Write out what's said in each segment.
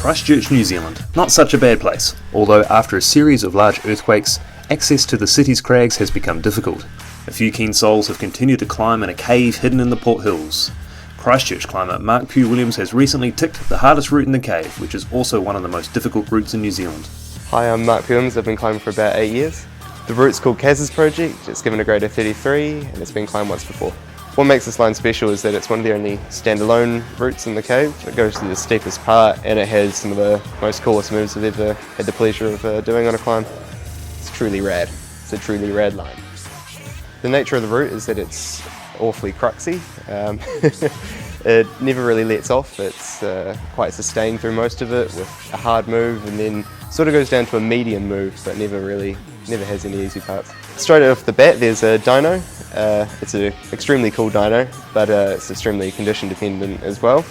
Christchurch, New Zealand. Not such a bad place, although after a series of large earthquakes, access to the city's crags has become difficult. A few keen souls have continued to climb in a cave hidden in the Port Hills. Christchurch climber Mark Pugh-Williams has recently ticked the hardest route in the cave, which is also one of the most difficult routes in New Zealand. Hi, I'm Mark Pugh-Williams. I've been climbing for about 8 years. The route's called Kaz's Project. It's given a grade of 33 and it's been climbed once before. What makes this line special is that it's one of the only standalone routes in the cave. It goes to the steepest part and it has some of the most coolest moves I've ever had the pleasure of doing on a climb. It's truly rad. It's a truly rad line. The nature of the route is that it's awfully cruxy. It never really lets off. It's quite sustained through most of it with a hard move, and then sort of goes down to a medium move, but never has any easy parts. Straight off the bat, there's a dyno. It's an extremely cool dyno, but it's extremely condition dependent as well.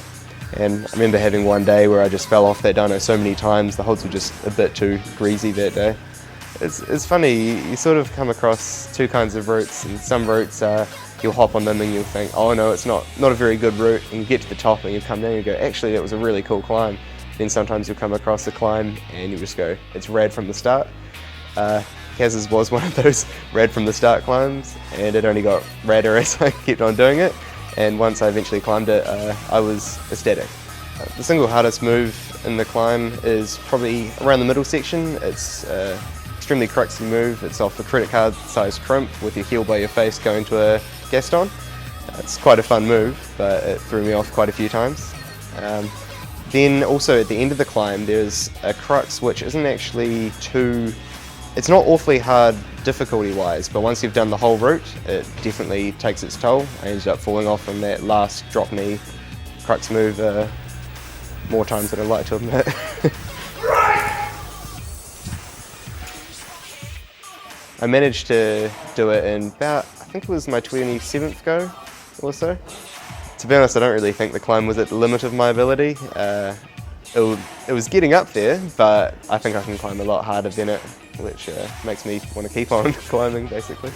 And I remember having one day where I just fell off that dyno so many times, the holds were just a bit too greasy that day. It's funny, you sort of come across two kinds of routes, and some routes you'll hop on them and you'll think, oh no, it's not a very good route, and you get to the top and you come down and you go, actually that was a really cool climb. Then sometimes you'll come across a climb and you just go, it's rad from the start. Kaz's was one of those rad from the start climbs, and it only got radder as I kept on doing it, and once I eventually climbed it, I was ecstatic. The single hardest move in the climb is probably around the middle section. It's extremely cruxy move. It's off a credit card sized crimp with your heel by your face going to a Gaston. It's quite a fun move, but it threw me off quite a few times. Then also at the end of the climb there's a crux which isn't actually it's not awfully hard difficulty wise, but once you've done the whole route it definitely takes its toll. I ended up falling off on that last drop knee crux move more times than I'd like to admit. I managed to do it in about, I think it was my 27th go or so. To be honest, I don't really think the climb was at the limit of my ability. It was getting up there, but I think I can climb a lot harder than it, which makes me want to keep on climbing basically.